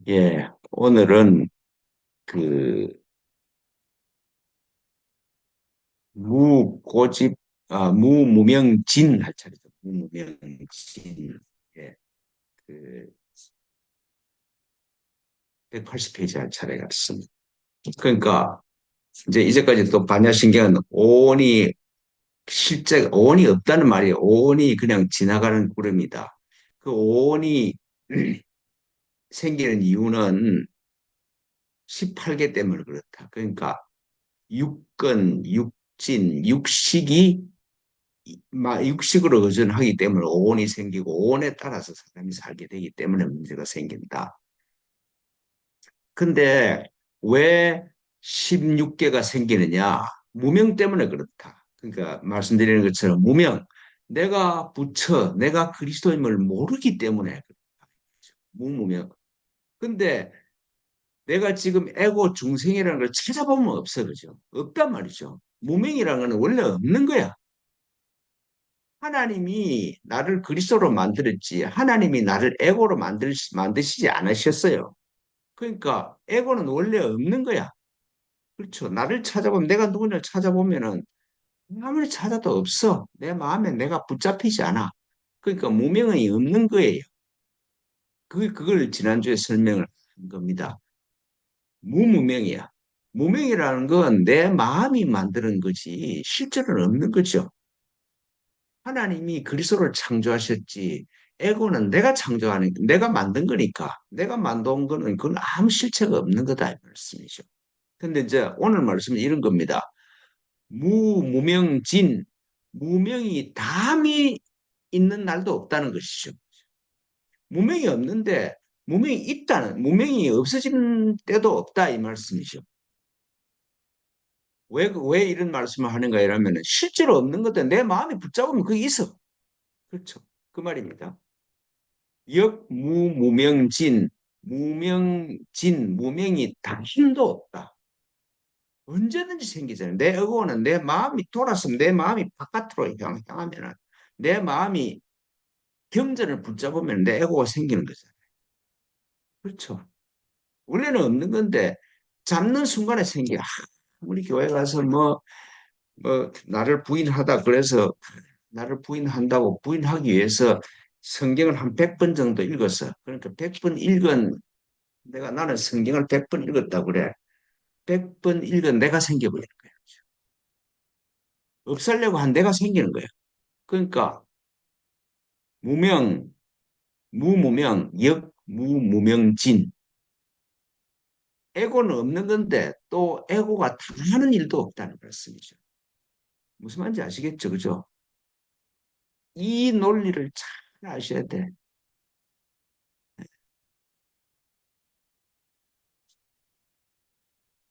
예, 오늘은 그 무고집, 무무명진 할 차례죠. 무무명진. 예, 그 180페이지 할 차례가 있습니다. 그러니까 이제 이제까지 또 반야신경은 오온이 없다는 말이에요. 오온이 그냥 지나가는 구름이다. 그 오온이 생기는 이유는 18개 때문에 그렇다. 그러니까 육근, 육진, 육식이 육식으로 의존하기 때문에 오온이 생기고 오온에 따라서 사람이 살게 되기 때문에 문제가 생긴다. 근데 왜 16개가 생기느냐? 무명 때문에 그렇다. 그러니까 말씀드리는 것처럼 무명, 내가 그리스도임을 모르기 때문에 그렇다. 무무명. 근데 내가 지금 에고 중생이라는 걸 찾아보면 없어, 그죠? 없단 말이죠. 무명이라는 건 원래 없는 거야. 하나님이 나를 그리스도로 만들었지 하나님이 나를 에고로 만드시지 않으셨어요. 그러니까 에고는 원래 없는 거야. 그렇죠. 나를 찾아보면 내가 누구냐 찾아보면은 아무리 찾아도 없어. 내 마음에 내가 붙잡히지 않아. 그러니까 무명이 없는 거예요. 그걸 지난주에 설명을 한 겁니다. 무무명이야. 무명이라는 건 내 마음이 만드는 거지 실제로는 없는 거죠. 하나님이 그리스도를 창조하셨지. 에고는 내가 창조하는, 내가 만든 거니까. 내가 만든 거는 그건 아무 실체가 없는 거다. 이 말씀이죠. 근데 이제 오늘 말씀은 이런 겁니다. 무명진, 무명이 담이 있는 날도 없다는 것이죠. 무명이 없는데, 무명이 없어지는 때도 없다. 이 말씀이죠. 왜 이런 말씀을 하는가 이러면 실제로 없는 것도 내 마음이 붙잡으면 그게 있어. 그렇죠. 그 말입니다. 무명이 당신도 없다. 언제든지 생기잖아요. 내 의고는 내 마음이 돌았으면 내 마음이 바깥으로 향하면 내 마음이 경전을 붙잡으면 내 에고가 생기는 거잖아요. 그렇죠. 원래는 없는 건데 잡는 순간에 생겨. 우리 교회 가서 나를 부인하다 그래서 나를 부인한다고 부인하기 위해서 성경을 한 100번 정도 읽었어. 그러니까 100번 읽은 나는 성경을 100번 읽었다고 그래. 100번 읽은 내가 생겨버리는 거야. 없애려고 한 내가 생기는 거야. 그러니까 무명, 무무명, 무무명진. 에고는 없는 건데 또 에고가 당하는 일도 없다는 말씀이죠. 무슨 말인지 아시겠죠? 그죠? 이 논리를 잘 아셔야 돼.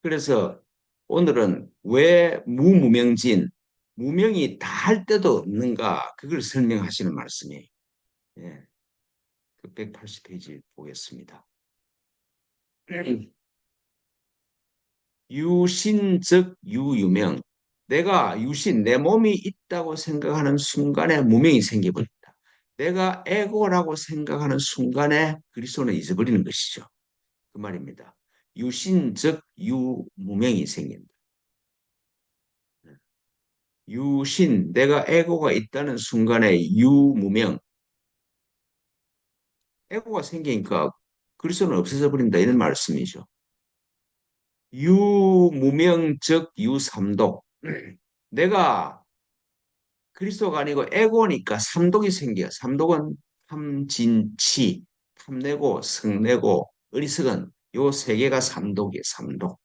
그래서 오늘은 왜 무무명진, 무명이 다 할 때도 없는가, 그걸 설명하시는 말씀이에요. 예, 그 180페이지 보겠습니다. 유신즉 유유명. 내가 내 몸이 있다고 생각하는 순간에 무명이 생겨버린다. 내가 에고라고 생각하는 순간에 그리스도는 잊어버리는 것이죠. 그 말입니다. 유신즉 유무명이 생긴다. 내가 에고가 있다는 순간에 유무명, 에고가 생기니까 그리스도는 없어져 버린다 이런 말씀이죠. 유무명즉 유삼독. 내가 그리스도가 아니고 에고니까 삼독이 생겨. 삼독은 탐진치, 탐내고 성내고 어리석은 요 세 개가 삼독이에요. 삼독.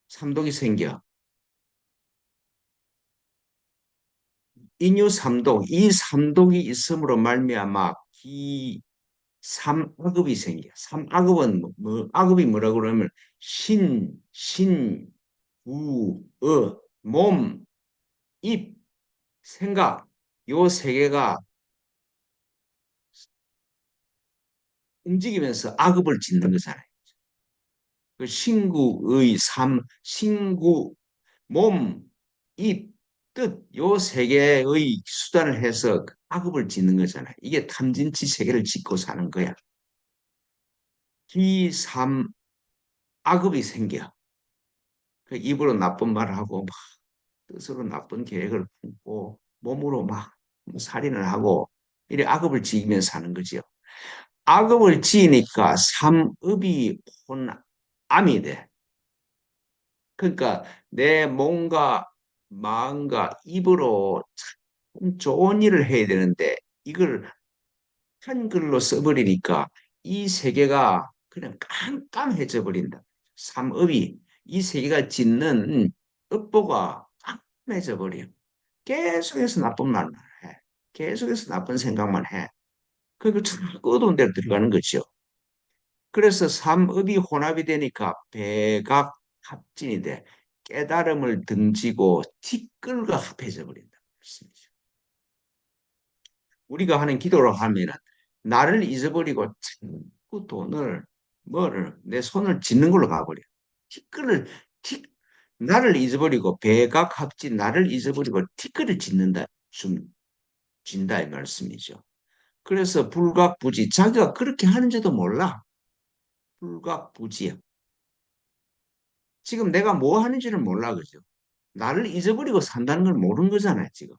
삼독이 생겨. 인유 삼독, 이 삼독이 있음으로 말미암아 기 삼악업이 생겨. 삼악업은 악업이 뭐라고 그러면 몸, 입, 생각 요 세 개가 움직이면서 악업을 짓는 거잖아요. 그 신구, 몸, 입, 뜻, 요 세 개의 수단을 해서 악업을 짓는 거잖아요. 이게 탐진치 세 개를 짓고 사는 거야. 비삼 악업이 생겨. 그 입으로 나쁜 말을 하고 막 뜻으로 나쁜 계획을 품고 몸으로 막 살인을 하고 이래 악업을 지으면서 사는 거지요. 악업을 지으니까 삼업이 혼암이 돼. 그러니까 내 몸과 마음과 입으로 참 좋은 일을 해야 되는데 이걸 한글로 써버리니까 이 세계가 그냥 깜깜해져 버린다. 삼업이 이 세계가 짓는 업보가 깜깜해져 버려. 계속해서 나쁜 말만 해. 계속해서 나쁜 생각만 해. 그러니까 자꾸 어두운 데로 들어가는 거죠. 그래서 삼업이 혼합이 되니까 백악합진이 돼. 깨달음을 등지고 티끌과 합해져 버린다. 우리가 하는 기도를 하면은 나를 잊어버리고 자꾸 돈을 뭐를 내 손을 짓는 걸로 가버려. 티끌을 티 나를 잊어버리고 백악합진 나를 잊어버리고 티끌을 짓는다 좀 진다 이 말씀이죠. 그래서 불각부지 자기가 그렇게 하는지도 몰라. 불각부지야. 지금 내가 뭐 하는지를 몰라 그죠? 나를 잊어버리고 산다는 걸 모르는 거잖아요 지금.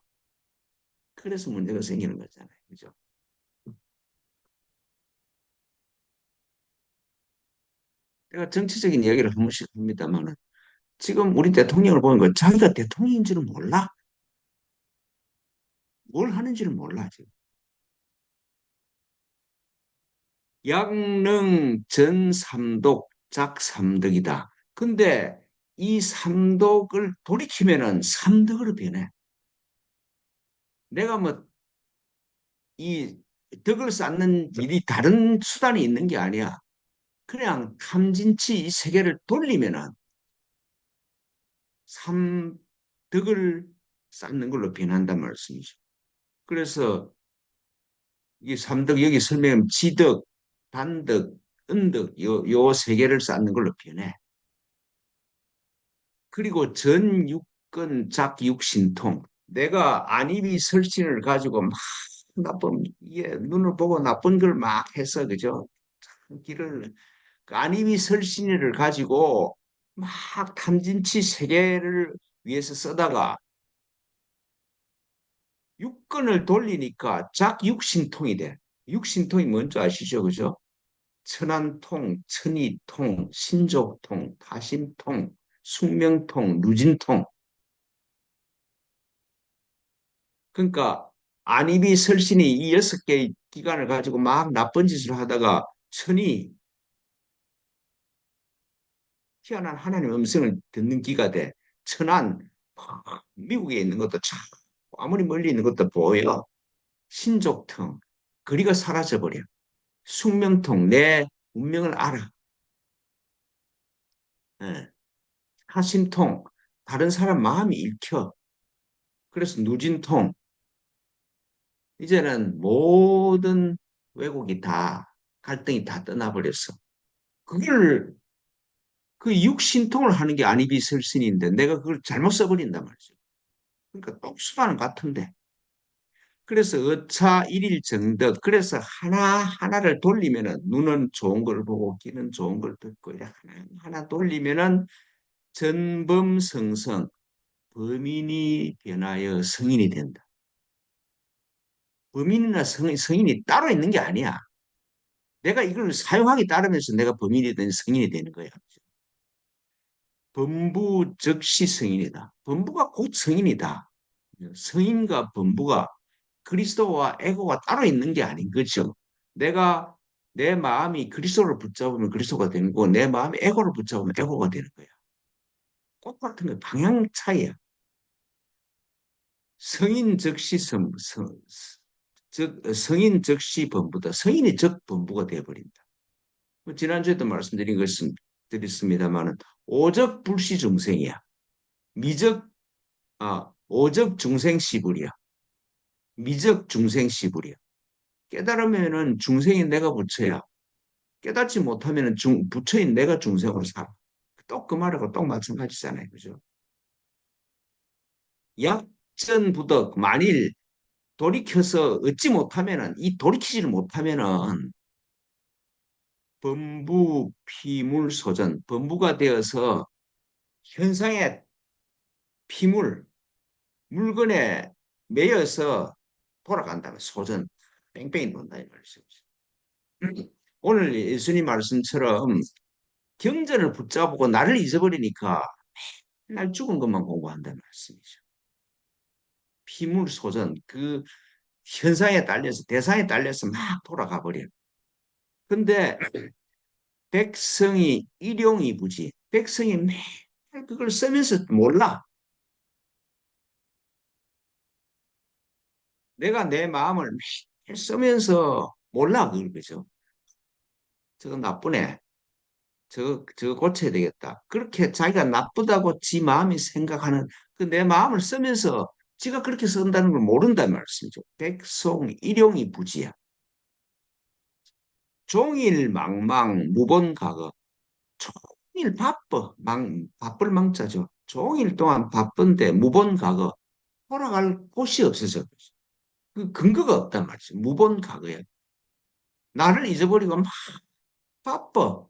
그래서 문제가 생기는 거잖아요 그죠? 내가 정치적인 이야기를 한 번씩 합니다만 지금 우리 대통령을 보는 거 자기가 대통령인 줄은 몰라. 뭘 하는지를 몰라 지금. 양릉 전삼독 작삼덕이다. 근데 이 삼독을 돌이키면은 삼덕으로 변해. 내가 뭐 이 덕을 쌓는 일이 다른 수단이 있는 게 아니야. 그냥 탐진치 이 세계를 돌리면은 삼덕을 쌓는 걸로 변한단 말씀이죠. 그래서 이 삼덕 여기 설명하면 지덕, 단덕, 은덕 요 세 개를 쌓는 걸로 변해. 그리고 전육근 작육신통 내가 안입이 설신을 가지고 막 나쁜 예, 눈을 보고 나쁜 걸 막 해서 그죠? 길을 그 안입이 설신을 가지고 막 탐진치 세계를 위해서 쓰다가 육근을 돌리니까 작육신통이 돼. 육신통이 뭔지 아시죠? 그죠? 천안통, 천이통, 신족통, 타심통, 숙명통, 누진통. 그러니까 안입이 설신이 이 6개의 기관을 가지고 막 나쁜 짓을 하다가 천이 희한한 하나님의 음성을 듣는 기가 돼. 천안, 미국에 있는 것도 참 아무리 멀리 있는 것도 보여. 신족통, 거리가 사라져버려. 숙명통, 내 운명을 알아. 예. 하심통, 다른 사람 마음이 읽혀. 그래서 누진통, 이제는 모든 왜곡이 다 갈등이 다 떠나버렸어. 그걸 그 육신통을 하는 게 안이비설신인데 내가 그걸 잘못 써버린단 말이죠. 그러니까 똑수만은 같은데. 그래서 어차 일일정덕. 그래서 하나하나를 돌리면은 눈은 좋은 걸 보고 귀는 좋은 걸 듣고 이렇게 하나 돌리면은 전범성성 범인이 변하여 성인이 된다. 범인이나 성인이 따로 있는 게 아니야. 내가 이걸 사용하기 따르면서 내가 범인이 된 성인이 되는 거야. 범부 즉시 성인이다. 범부가 곧 성인이다. 성인과 범부가 그리스도와 에고가 따로 있는 게 아닌 거죠. 내가 내 마음이 그리스도를 붙잡으면 그리스도가 되는 거고 내 마음이 에고를 붙잡으면 에고가 되는 거야. 똑같은 거 방향 차이야. 성인 즉시 성인 즉시 범부다. 성인이 즉 범부가 되어버린다. 지난주에도 말씀드린 것은 드렸습니다만은 오적 불시 중생이야. 미적 오적 중생 시불이야. 미적 중생 시불이야. 깨달으면은 중생인 내가 부처야. 깨닫지 못하면은 부처인 내가 중생으로 살아. 또 그 말하고 또 마찬가지잖아요. 그죠? 약전부덕 만일 돌이켜서 얻지 못하면은 이 돌이키지를 못하면은 범부 피물 소전, 범부가 되어서 현상의 피물, 물건에 매여서 돌아간다는 소전, 뺑뺑이 돈다 이 말이죠. 오늘 예수님 말씀처럼 경전을 붙잡고 나를 잊어버리니까 맨날 죽은 것만 공부한다는 말씀이죠. 피물소전, 그 현상에 딸려서 대상에 딸려서 막 돌아가 버려요. 근데 백성이 일용이 부지. 백성이 매일 그걸 쓰면서 몰라. 내가 내 마음을 매일 쓰면서 몰라 그걸 그죠. 저거 나쁘네. 저거 고쳐야 되겠다. 그렇게 자기가 나쁘다고 지 마음이 생각하는 그 내 마음을 쓰면서 지가 그렇게 쓴다는 걸 모른다는 말씀이죠. 백송 일용이 부지야. 종일 망망 무본가거. 종일 바빠. 바쁠 망자죠. 종일 동안 바쁜데 무본가거. 돌아갈 곳이 없어서. 그 근거가 없단 말이죠. 무본가거야. 나를 잊어버리고 막 바빠.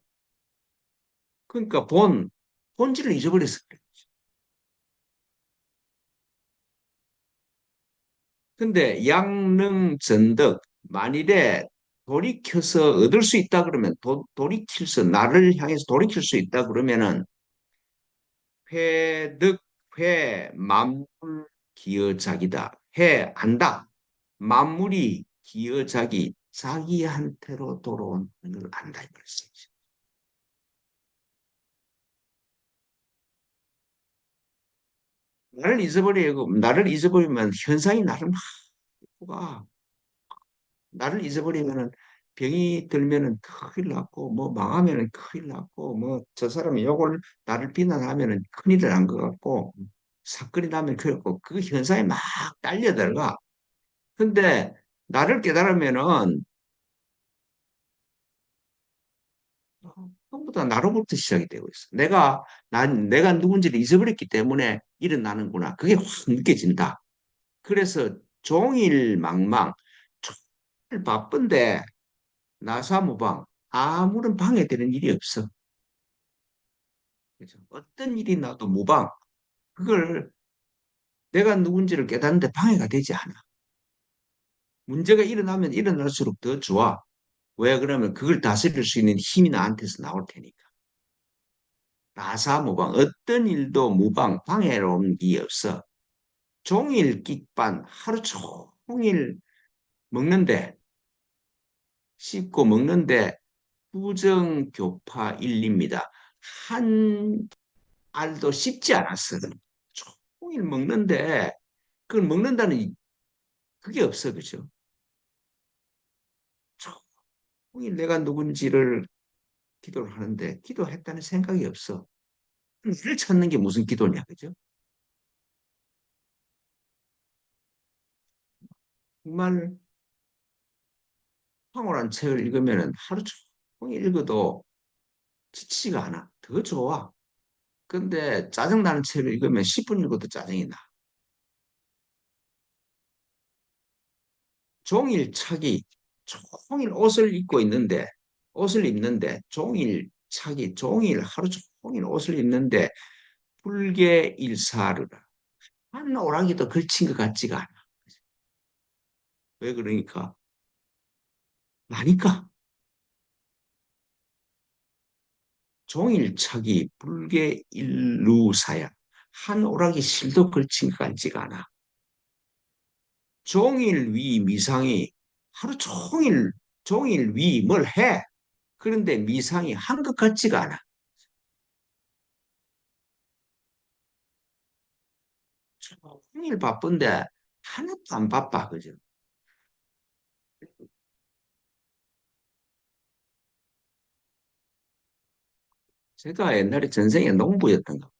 그러니까 본질을 잊어버렸어. 근데 양능전득 만일에 돌이켜서 얻을 수 있다 그러면 나를 향해서 돌이킬 수 있다 그러면은 회득 회 만물 기여작이다. 회 안다. 만물이 기여작이 자기한테로 돌아오는 걸 안다 이 말씀이죠. 나를 잊어버리면 현상이 나를 막 나를 잊어버리면은 병이 들면은 큰일 났고 뭐 망하면은 큰일 났고 뭐 저 사람이 요걸 나를 비난하면은 큰일을 난 것 같고 사건이 나면 그렇고 그 현상에 막 달려들어가. 근데 나를 깨달으면은 전부 다 나로부터 시작이 되고 있어. 내가 누군지를 잊어버렸기 때문에 일어나는구나. 그게 확 느껴진다. 그래서 종일 망망, 종일 바쁜데 나사무방 아무런 방해되는 일이 없어. 그죠? 어떤 일이 나도 무방. 그걸 내가 누군지를 깨닫는데 방해가 되지 않아. 문제가 일어나면 일어날수록 더 좋아. 왜 그러면 그걸 다스릴 수 있는 힘이 나한테서 나올 테니까. 나사무방 어떤 일도 무방 방해로운 게 없어. 종일 끽반 하루 종일 먹는데 씹고 먹는데 부정교파일입니다. 한 알도 씹지 않았어. 종일 먹는데 그걸 먹는다는 그게 없어, 그죠? 종일 내가 누군지를 기도를 하는데 기도했다는 생각이 없어. 일을 찾는 게 무슨 기도냐, 그죠? 정말 황홀한 책을 읽으면 하루 종일 읽어도 지치지가 않아. 더 좋아. 근데 짜증나는 책을 읽으면 10분 읽어도 짜증이 나. 종일 차기, 종일 옷을 입는데, 종일 하루 종일 옷을 입는데, 불계 일사르라. 한 오락이도 걸친 것 같지가 않아. 왜 그러니까? 나니까. 종일차기 불계 일루사야. 한 오락이 실도 걸친 것 같지가 않아. 종일 위 미상이 하루 종일 위 뭘 해. 그런데 미상이 한 것 같지가 않아. 종일 바쁜데 하나도 안 바빠. 그죠? 제가 옛날에 전생에 농부였던 거.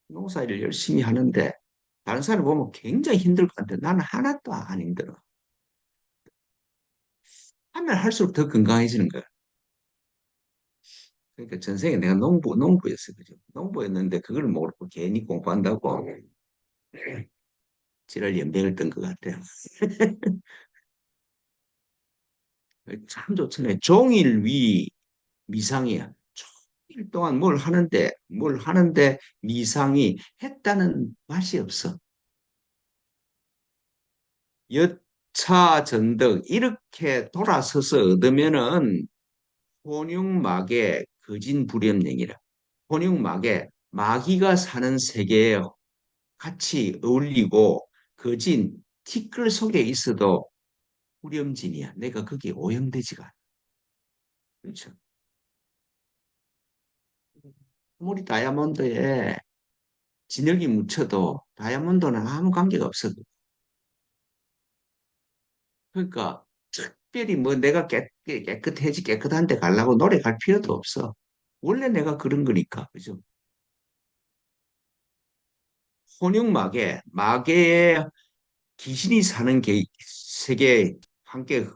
농사일을 열심히 하는데 다른 사람 보면 굉장히 힘들 것 같은데 나는 하나도 안 힘들어. 하면 할수록 더 건강해지는 거야. 그러니까 전생에 내가 농부였어. 그죠? 농부였는데 그걸 모르고 괜히 공부한다고 지랄 연병을 뜬 것 같아요. 참 좋잖아요. 종일 위 미상이야. 종일 동안 뭘 하는데 미상이 했다는 맛이 없어. 여차 전등 이렇게 돌아서서 얻으면은 혼육막의 거진불염령이라. 혼육막에 마귀가 사는 세계예요. 같이 어울리고 거진 티끌 속에 있어도 불염진이야. 내가 거기에 오염되지가 않아. 그렇죠. 아무리 다이아몬드에 진흙이 묻혀도 다이아몬드는 아무 관계가 없어. 그러니까 특별히 뭐 내가 깨끗한 데 가려고 노력할 필요도 없어. 원래 내가 그런 거니까. 그죠? 혼육막에 마계의 귀신이 사는 세계에 함께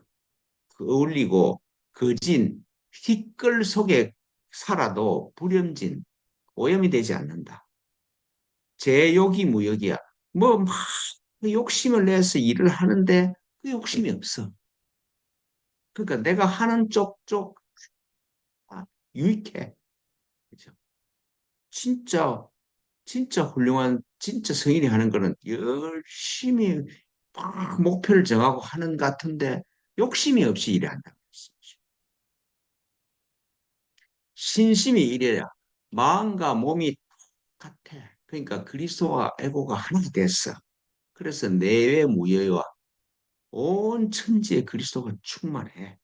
어울리고 거진 티끌 속에 살아도 불염진, 오염이 되지 않는다. 제욕이 무역이야. 뭐 막 욕심을 내서 일을 하는데 그 욕심이 없어. 그러니까 내가 하는 쪽쪽 유익해. 그죠? 진짜 진짜 훌륭한 진짜 성인이 하는 거는 열심히 막 목표를 정하고 하는 것 같은데 욕심이 없이 일한다. 신심이 이래야 마음과 몸이 같아. 그러니까 그리스도와 에고가 하나가 됐어. 그래서 내외 무여와 온 천지에 그리스도가 충만해.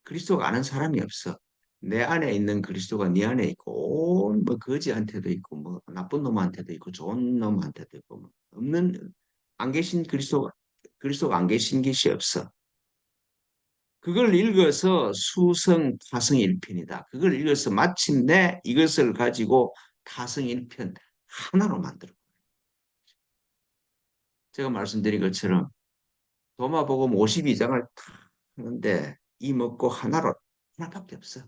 그리스도가 아는 사람이 없어. 내 안에 있는 그리스도가 네 안에 있고 온 뭐 거지한테도 있고 뭐 나쁜 놈한테도 있고 좋은 놈한테도 있고 뭐 없는 안 계신 그리스도가 안 계신 것이 없어. 그걸 읽어서 수성 타성 일편이다. 그걸 읽어서 마침내 이것을 가지고 타성 일편 하나로 만들어. 제가 말씀드린 것처럼 도마복음 52장을 탁 하는데 이 먹고 하나밖에 없어.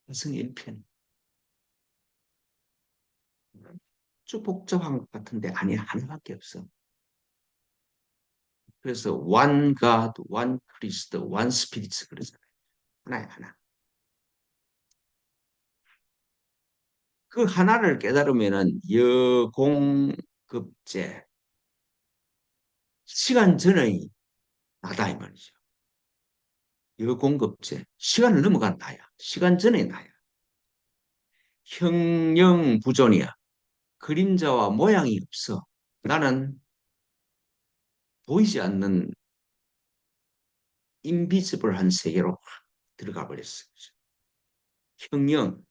타성 일편. 쭉 복잡한 것 같은데 아니 하나밖에 없어. 그래서 one God, one Christ, one Spirit 그러잖아요. 하나야 하나. 그 하나를 깨달으면은 여공급제 시간 전의 나다 이 말이죠. 여공급제 시간을 넘어간 나야. 시간 전의 나야. 형영부존이야. 그림자와 모양이 없어. 나는 보이지 않는 인비지블한 세계로 들어가 버렸어. 형영,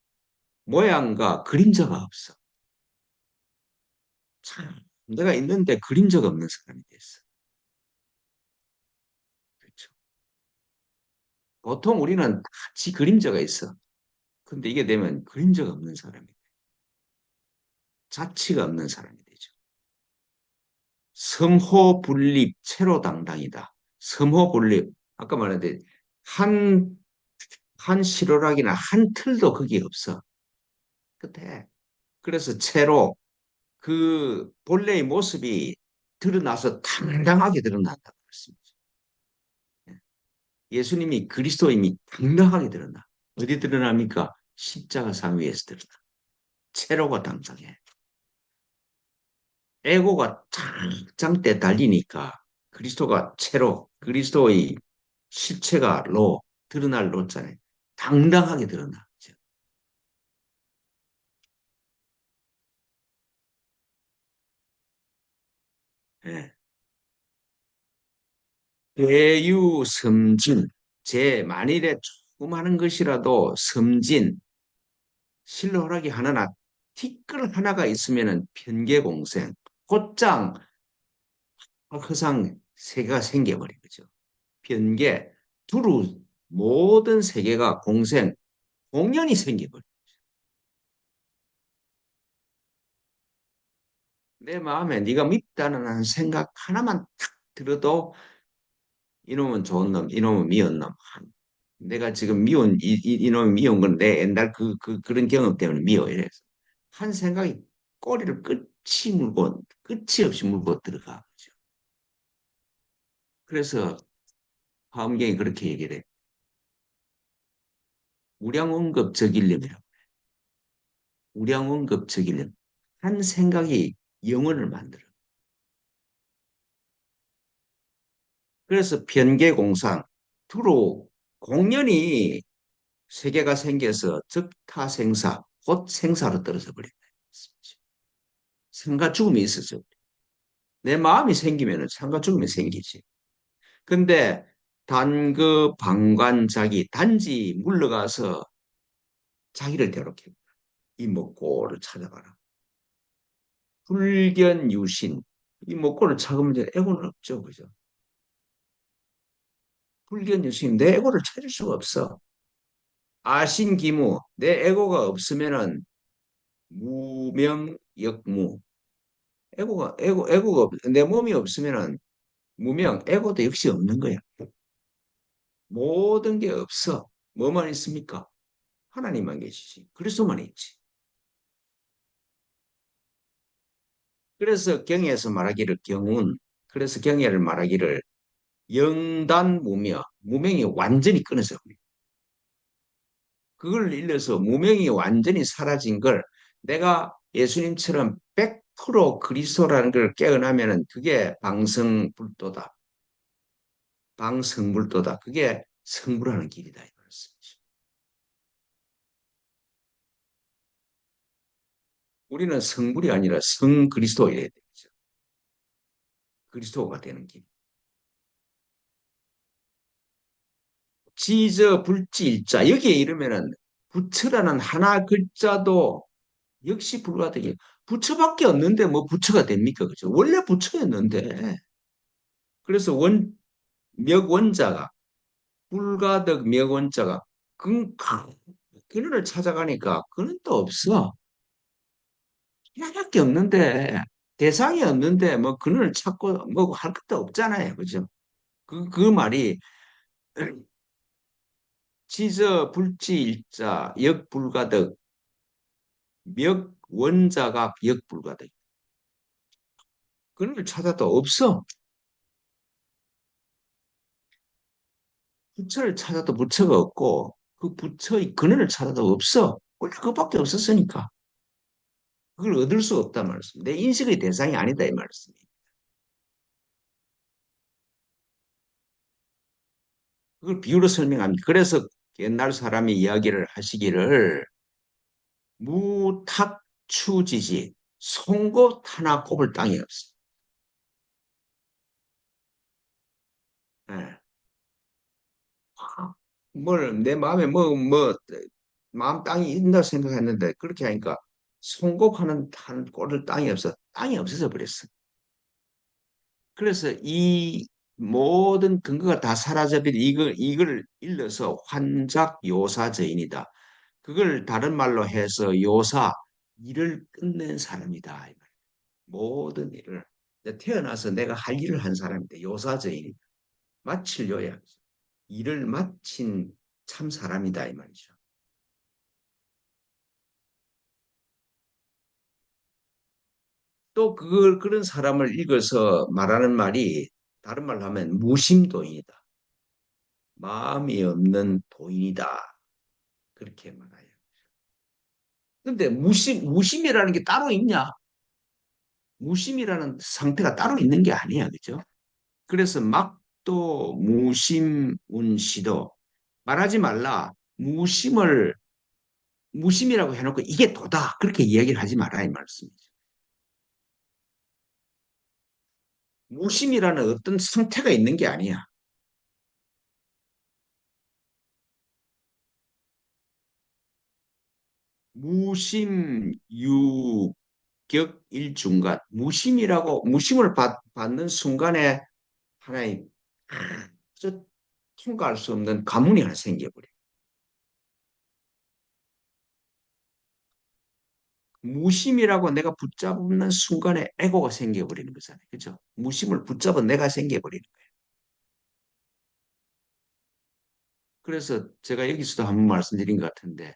모양과 그림자가 없어. 참, 내가 있는데 그림자가 없는 사람이 됐어. 그렇죠. 보통 우리는 같이 그림자가 있어. 근데 이게 되면 그림자가 없는 사람이 돼. 자치가 없는 사람이 되죠. 섬호분립, 체로당당이다. 섬호분립, 아까 말했는데 한, 한 실오락이나 한 틀도 거기에 없어. 끝에. 그래서 채로 그 본래의 모습이 드러나서 당당하게 드러난다고 그랬습니다. 예수님이 그리스도임이 당당하게 드러나. 어디 드러납니까? 십자가 상 위에서 드러나. 채로가 당당해. 에고가 짱때 달리니까 그리스도가 채로, 그리스도의 실체가 드러날 로잖아요. 당당하게 드러나. 예. 대유섬진, 만일에 조금 하는 것이라도 섬진, 실로라기 하나나 티끌 하나가 있으면은 편계공생, 곧장 허상 세계가 생겨버린 거죠. 변계, 두루 모든 세계가 공연이 생겨버린 내 마음에 네가 밉다는 생각 하나만 탁 들어도 이놈은 좋은 놈, 이놈은 미운 놈. 내가 지금 이놈이 미운 건 내 옛날 그런 경험 때문에 미워 이래서 한 생각이 꼬리를 끝이 없이 물고 들어가. 그래서 화엄경이 그렇게 얘기를 해. 우량원급적일념이라고. 우량원급적일념. 한 생각이 영혼을 만들어. 그래서 편계공상, 두로 공연이 세계가 생겨서 적타생사, 곧 생사로 떨어져 버린다. 생과 죽음이 있었죠. 내 마음이 생기면 생과 죽음이 생기지. 근데 단그 방관자기 단지 물러가서 자기를 대롭게 이목고를 찾아가라. 불견유신 이목고를 찾으면 이제 에고는 없죠, 그죠? 불견유신 내 에고를 찾을 수가 없어. 아신기무 내 에고가 없으면은 무명역무 에고가 내 몸이 없으면은 무명 에고도 역시 없는 거야. 모든 게 없어. 뭐만 있습니까? 하나님만 계시지. 그리스도만 있지. 그래서 경에서 말하기를 경운, 그래서 경애를 말하기를 영단무명, 무명이 완전히 끊어져 버려. 그걸 일러서 무명이 완전히 사라진 걸 내가 예수님처럼 100% 그리스도라는 걸 깨어나면은 그게 방성불도다. 방성불도다. 그게 성불하는 길이다. 이 말씀이죠. 우리는 성불이 아니라 성그리스도여야 되죠. 그리스도가 되는 길. 지저 불지일자 여기에 이르면은 부처라는 하나 글자도 역시 불가되게 부처밖에 없는데 뭐 부처가 됩니까? 그죠? 원래 부처였는데 그래서 명원자가 불가덕 명원자가 그를 찾아가니까 그는 또 없어. 하나밖에 없는데 대상이 없는데 뭐 그를 찾고 뭐 할 것도 없잖아요. 그죠? 그 말이 지저 불지일자 역불가덕 명원자가 역불가덕 그를 찾아도 없어. 부처를 찾아도 부처가 없고 그 부처의 근원을 찾아도 없어. 원래 그밖에 없었으니까 그걸 얻을 수 없다 말씀. 내 인식의 대상이 아니다 이 말씀. 그걸 비유로 설명합니다. 그래서 옛날 사람이 이야기를 하시기를 무탁추지지 송곳 하나 꼽을 땅이 없어. 예. 뭘 내 마음에 마음 땅이 있나 생각했는데 그렇게 하니까 송곳하는 한 꼴을 땅이 없어. 땅이 없어져 버렸어. 그래서 이 모든 근거가 다 사라져버린 이걸 일러서 환작요사저인이다. 그걸 다른 말로 해서 요사, 일을 끝낸 사람이다. 이 말이야. 모든 일을. 태어나서 내가 할 일을 한 사람인데 요사저인이다. 마칠 요약. 일을 마친 참 사람이다. 이 말이죠. 또 그런 사람을 읽어서 말하는 말이 다른 말로 하면 무심도인이다. 마음이 없는 도인이다. 그렇게 말해요. 근데 무심이라는 게 따로 있냐? 무심이라는 상태가 따로 있는 게 아니야. 그죠? 그래서 막도 무심운시도 말하지 말라. 무심이라고 해놓고 이게 도다. 그렇게 이야기를 하지 마라. 이 말씀이죠. 무심이라는 어떤 상태가 있는 게 아니야. 무심유격일중간. 무심을 받는 순간에 하나의 저 통과할 수 없는 가문이 하나 생겨버려. 무심이라고 내가 붙잡는 순간에 에고가 생겨버리는 거잖아요. 그죠? 무심을 붙잡은 내가 생겨버리는 거예요. 그래서 제가 여기서도 한번 말씀드린 것 같은데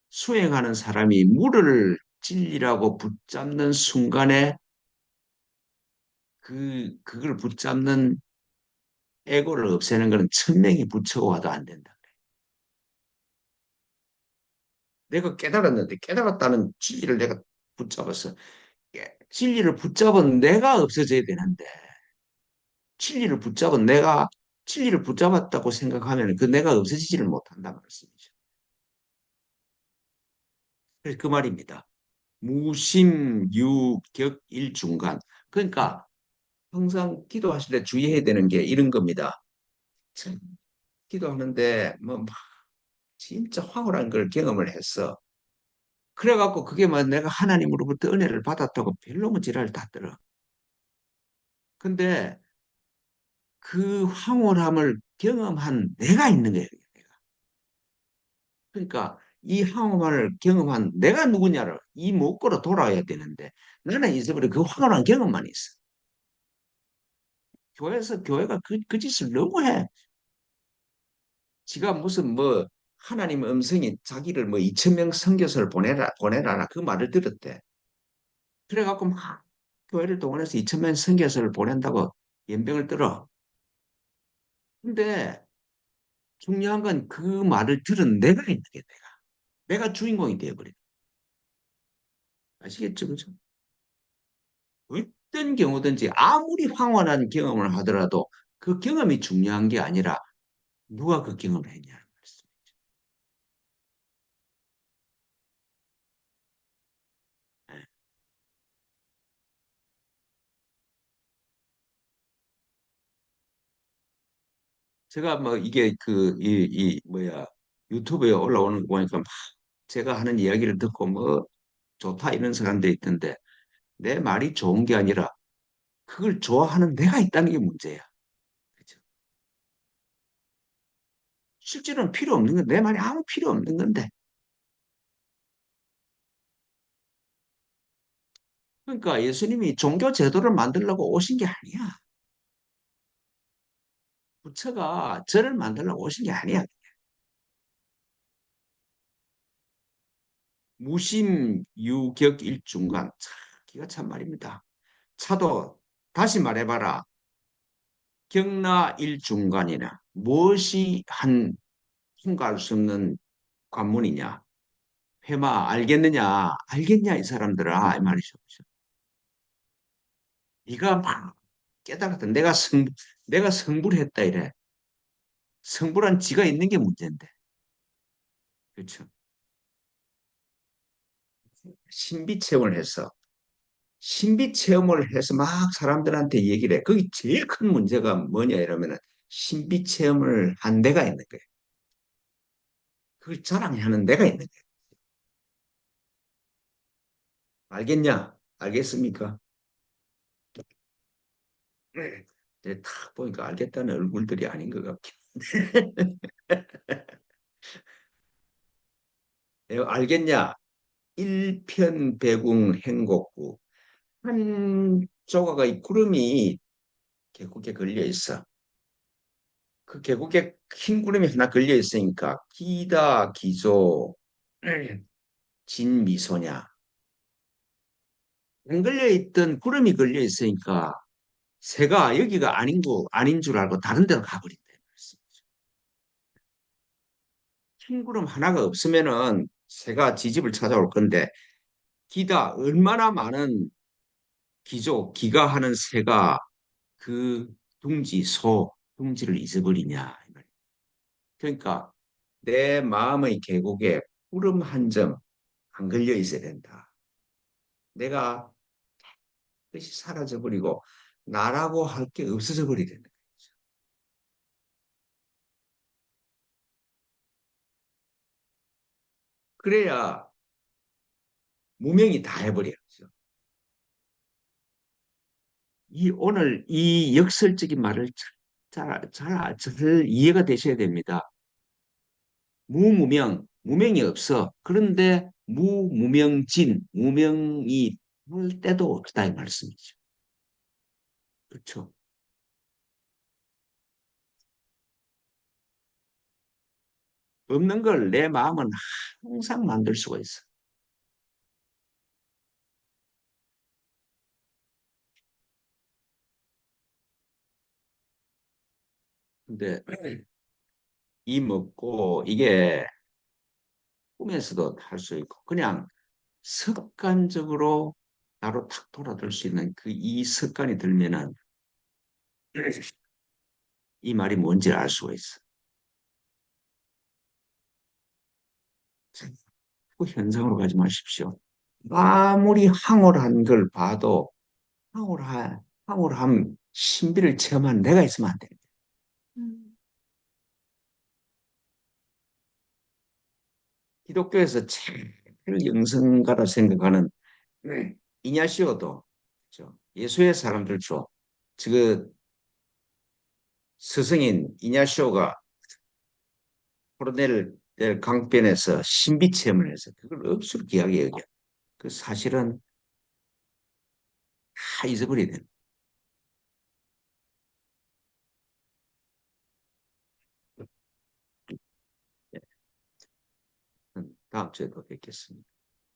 수행하는 사람이 물을 진리라고 붙잡는 순간에 그걸 붙잡는 에고를 없애는 것은 천명이 부처가 와도 안 된다. 내가 깨달았는데 깨달았다는 진리를 내가 붙잡았어. 진리를 붙잡은 내가 없어져야 되는데 진리를 붙잡은 내가 진리를 붙잡았다고 생각하면 그 내가 없어지지를 못한다는 말씀이죠. 그래서 그 말입니다. 무심유격일중간. 그러니까 항상 기도하실 때 주의해야 되는 게 이런 겁니다. 참, 기도하는데 뭐 막 진짜 황홀한 걸 경험을 했어. 그래갖고 그게 뭐 내가 하나님으로부터 은혜를 받았다고 별로면 지랄 다 들어. 근데 그 황홀함을 경험한 내가 있는 거예요. 내가. 그러니까 이 황홀함을 경험한 내가 누구냐를 이 목걸어 돌아야 되는데 나는 잊어버려 그 황홀한 경험만 있어. 교회가 그 짓을 너무 해. 지가 무슨 뭐 하나님 음성이 자기를 뭐 2천 명 선교사를 보내라 그 말을 들었대. 그래갖고 막 교회를 동원해서 2천 명 선교사를 보낸다고 연병을 들어. 근데 중요한 건 그 말을 들은 내가 있는 게 내가 주인공이 되어버려. 아시겠죠, 그죠? 어떤 경우든지 아무리 황홀한 경험을 하더라도 그 경험이 중요한 게 아니라 누가 그 경험을 했냐는 말씀. 제가 뭐 이게 이 뭐야 유튜브에 올라오는 거 보니까 막 제가 하는 이야기를 듣고 뭐 좋다 이런 사람들이 있던데 내 말이 좋은 게 아니라 그걸 좋아하는 내가 있다는 게 문제야. 그죠? 실제로는 필요 없는 건 내 말이 아무 필요 없는 건데. 그러니까 예수님이 종교 제도를 만들려고 오신 게 아니야. 부처가 저를 만들려고 오신 게 아니야. 무심유격일중간. 참, 기가 참 말입니다. 차도 다시 말해봐라. 경라일중간이나 무엇이 한 통과할 수 없는 관문이냐? 회마 알겠느냐? 알겠냐 이 사람들아 이 말이죠. 그죠? 네가 막 깨달았다. 내가 성불했다 이래. 성불한 지가 있는 게 문제인데. 그렇죠? 신비 체험을 해서 신비 체험을 해서 막 사람들한테 얘기를 해. 거기 제일 큰 문제가 뭐냐 이러면은 신비 체험을 한 데가 있는 거예요. 그걸 자랑하는 데가 있는 거예요. 알겠냐? 알겠습니까? 네. 이제 딱 보니까 알겠다는 얼굴들이 아닌 것 같긴 한데. 알겠냐? 일편배궁 행곡구. 한 조각의 구름이 계곡에 걸려 있어. 그 계곡에 흰 구름이 하나 걸려 있으니까 기다 기조 진미소냐. 안 걸려 있던 구름이 걸려 있으니까 새가 여기가 아닌 줄 알고 다른 데로 가버린다. 흰 구름 하나가 없으면은 새가 지집을 찾아올 건데 기다 얼마나 많은 기가하는 새가 그 둥지를 잊어버리냐. 그러니까 내 마음의 계곡에 구름 한 점 안 걸려 있어야 된다. 내가 뜻이 사라져버리고 나라고 할 게 없어져 버리게 된다. 그래야 무명이 다 해버려요. 오늘 이 역설적인 말을 잘 이해가 되셔야 됩니다. 무명이 없어. 그런데 무명이 올 때도 없다 이 말씀이죠. 그렇죠. 없는 걸 내 마음은 항상 만들 수가 있어. 근데 이 먹고 이게 꿈에서도 할 수 있고 그냥 습관적으로 나로 탁 돌아들 수 있는 그 이 습관이 들면은 이 말이 뭔지 알 수가 있어. 그 현상으로 가지 마십시오. 아무리 황홀한 걸 봐도 황홀한 신비를 체험한 내가 있으면 안 돼. 음. 기독교에서 제일 영성가라 생각하는 이냐시오도 그죠? 예수의 사람들죠. 그 스승인 이냐시오가 코르넬 델 강변에서 신비 체험을 해서 그걸 억수로 귀하게 여겨. 그 사실은 다 잊어버리는. 다음 주에도 뵙겠습니다.